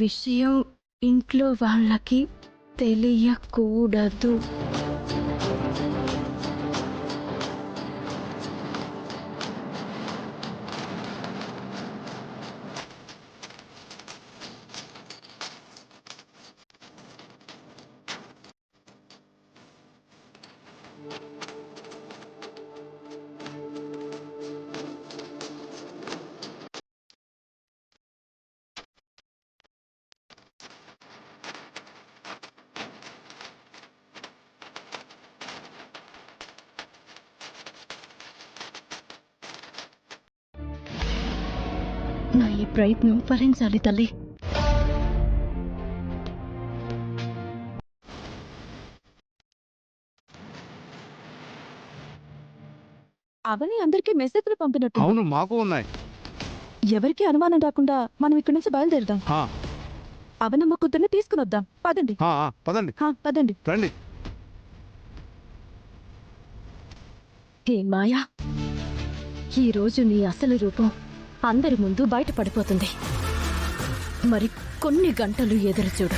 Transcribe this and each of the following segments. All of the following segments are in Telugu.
విషయం ఇంట్లో వాళ్ళకి తెలియకూడదు. నా ఈ ప్రయత్నం ఫలించాలి తల్లి. అవని అందరికీ మెసేజ్లు పంపినట్టు. అవును, మాకు ఉన్నాయి. ఎవరికి అనుమానం రాకుండా మనం ఇక్కడి నుంచి బయలుదేరుదాం. అవనమ్మ కూతుర్ని తీసుకుని వద్దాం. పదండి. పదండి పదండి. రండి. హే మాయా, ఈరోజు నీ అసలు రూపం అందరి ముందు బయటపడిపోతుంది. మరి కొన్ని గంటలు ఎదురు చూడు.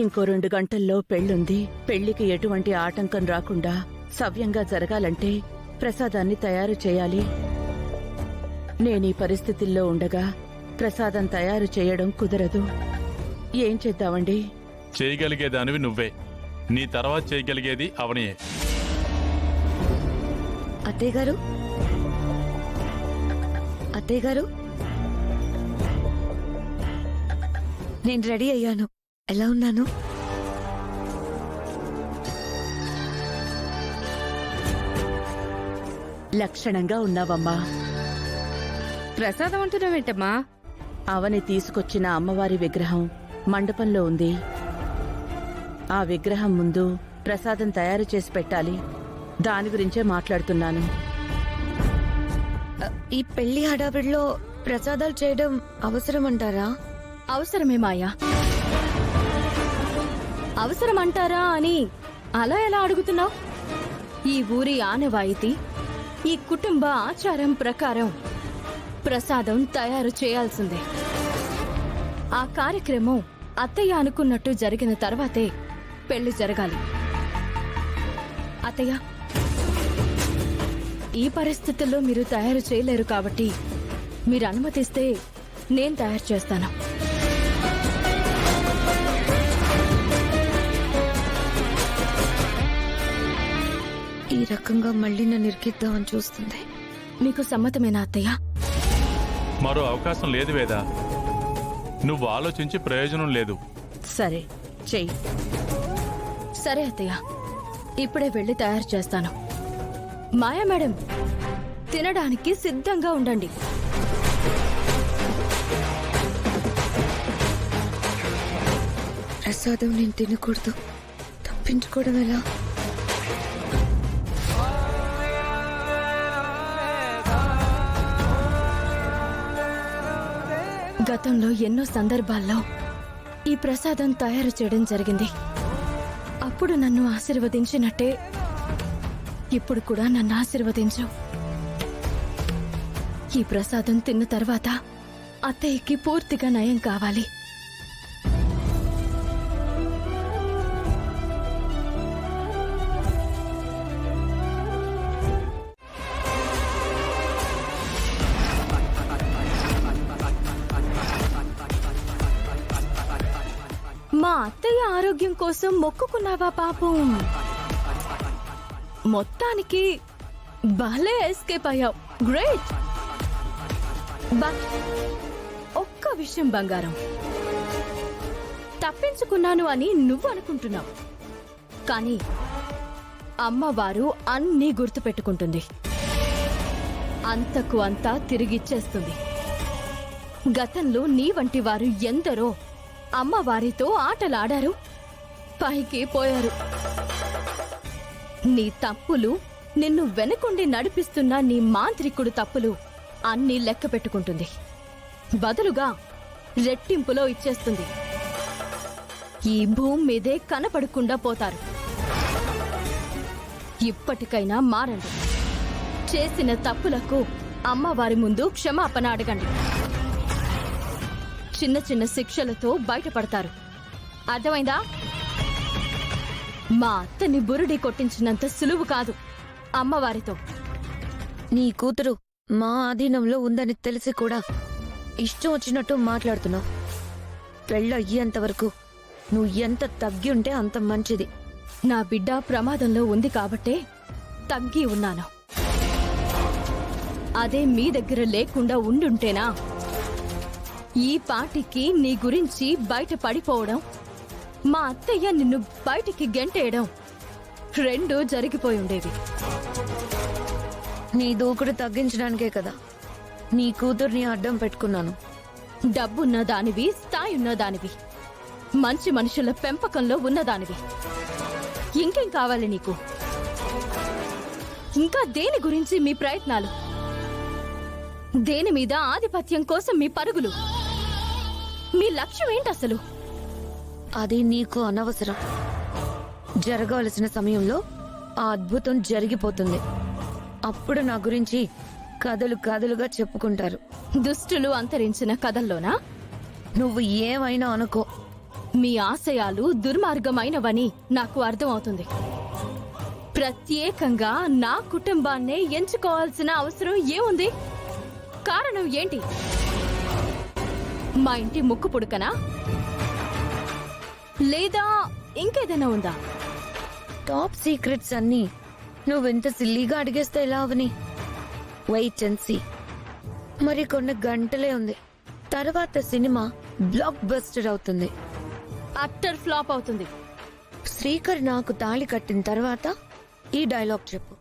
ఇంకో 2 గంటల్లో పెళ్ళుంది. పెళ్లికి ఎటువంటి ఆటంకం రాకుండా సవ్యంగా జరగాలంటే ప్రసాదాన్ని తయారు చేయాలి. నేనీ పరిస్థితుల్లో ఉండగా ప్రసాదం తయారు చేయడం కుదరదు. ఏం చేద్దామండి? చేయగలిగేదానివి నువ్వే, నీ తర్వాత చేయగలిగేది అవనియే. అత్తయ్య గారు, నేను రెడీ అయ్యాను. ఎలా ఉన్నాను? లక్షణంగా ఉన్నావమ్మా. ప్రసాదం అంటున్నావేంటమ్మా? అవని తీసుకొచ్చిన అమ్మవారి విగ్రహం మండపంలో ఉంది. ఆ విగ్రహం ముందు ప్రసాదం తయారు చేసి పెట్టాలి. దాని గురించే మాట్లాడుతున్నాను. ఈ పెళ్లి హడావిడిలో ప్రసాదాలు చేయడం అవసరమంటారా? అవసరమే మాయా. అవసరమంటారా అని అలా ఎలా అడుగుతున్నావు? ఈ ఊరి ఆనవాయితీ, ఈ కుటుంబ ఆచారం ప్రకారం ప్రసాదం తయారు చేయాల్సిందే. ఆ కార్యక్రమం అత్తయ్య అనుకున్నట్టు జరిగిన తర్వాతే పెళ్లి జరగాలి. అత్తయ్య, ఈ పరిస్థితుల్లో మీరు తయారు చేయలేరు కాబట్టి మీరు అనుమతిస్తే నేను తయారు చేస్తాను. ఈ రకంగా మళ్ళీ నన్ను ఇరికిద్దామని చూస్తుంది. మీకు సమ్మతమేనా అత్తయ్య? మరో అవకాశం లేదు వేదా. నువ్వు ఆలోచించి ప్రయోజనం లేదు. సరే, చెయ్యి. సరే అత్తయ్య, ఇప్పుడే వెళ్ళి తయారు చేస్తాను. మాయా మేడం, తినడానికి సిద్ధంగా ఉండండి. ప్రసాదం నేను తినకూడదు. తప్పించుకోవడం ఎలా? గతంలో ఎన్నో సందర్భాల్లో ఈ ప్రసాదం తయారు చేయడం జరిగింది. అప్పుడు నన్ను ఆశీర్వదించినట్టే ఇప్పుడు కూడా నన్ను ఆశీర్వదించు. ఈ ప్రసాదం తిన్న తర్వాత అత్తయ్యకి పూర్తిగా నయం కావాలి. మా అత్తయ్య ఆరోగ్యం కోసం మొక్కుకున్నావా పాపం? మొత్తానికి భలే ఎస్కేప్ అయ్యావు. గ్రేట్. బట్ ఒక్క విషయం బంగారం, తప్పించుకున్నాను అని నువ్వు అనుకుంటున్నావు, కానీ అమ్మవారు అన్నీ గుర్తుపెట్టుకుంటుంది. అంతకు అంతా తిరిగిచ్చేస్తుంది. గతంలో నీ వంటి వారు ఎందరో అమ్మవారితో ఆటలాడారు, పైకి పోయారు. నీ తప్పులు, నిన్ను వెనకుండి నడిపిస్తున్న నీ మాంత్రికుడు తప్పులు అన్నీ లెక్క పెట్టుకుంటుంది. బదులుగా రెట్టింపులో ఇచ్చేస్తుంది. ఈ భూమి మీదే కనపడకుండా పోతారు. ఇప్పటికైనా మారండి. చేసిన తప్పులకు అమ్మవారి ముందు క్షమాపణ అడగండి. చిన్న చిన్న శిక్షలతో బయటపడతారు. అర్థమైందా? మా అత్తని బురుడి కొట్టించినంత సులువు కాదు అమ్మవారితో. నీ కూతురు మా ఆధీనంలో ఉందని తెలిసి కూడా ఇష్టం వచ్చినట్టు మాట్లాడుతున్నావు. పెళ్ళయ్యేంత వరకు నువ్వు ఎంత తగ్గి ఉంటే అంత మంచిది. నా బిడ్డ ప్రమాదంలో ఉంది కాబట్టే తగ్గి ఉన్నాను. అదే మీ దగ్గర లేకుండా ఉండుంటేనా ఈ పాటికి నీ గురించి బయట పడిపోవడం, మా అత్తయ్య నిన్ను బయటికి గెంటేయడం రెండూ జరిగిపోయి ఉండేవి. నీ దూకుడు తగ్గించడానికే కదా నీ కూతుర్ని అడ్డం పెట్టుకున్నాను. డబ్బున్న దానివి, స్థాయి ఉన్నదానివి, మంచి మనుషుల పెంపకంలో ఉన్నదానివి. ఇంకేం కావాలి నీకు? ఇంకా దేని గురించి మీ ప్రయత్నాలు? దేని మీద ఆధిపత్యం కోసం మీ పరుగులు? మీ లక్ష్యం ఏంటి అసలు? అది నీకు అనవసరం. జరగవలసిన సమయంలో ఆ అద్భుతం జరిగిపోతుంది. అప్పుడు నా గురించి కథలు కథలుగా చెప్పుకుంటారు. దుష్టులు అంతరించిన కథల్లోనా? నువ్వు ఏమైనా అనుకో, మీ ఆశయాలు దుర్మార్గమైనవని నాకు అర్థమవుతుంది. ప్రత్యేకంగా నా కుటుంబాన్నే ఎంచుకోవాల్సిన అవసరం ఏముంది? కారణం ఏంటి? మా ఇంటి ముక్కు పుడకనా? లేదా ఇంకేదైనా ఉందా? టాప్ సీక్రెట్స్ అన్నీ నువ్వెంత సిల్లీగా అడిగేస్తే ఎలా అవని? Wait and see. మరి కొన్ని గంటలే ఉంది, తర్వాత సినిమా బ్లాక్ బస్టర్ అవుతుంది. అట్టర్ ఫ్లాప్ అవుతుంది. శ్రీకర్ నాకు తాళి కట్టిన తర్వాత ఈ డైలాగ్ చెప్పు.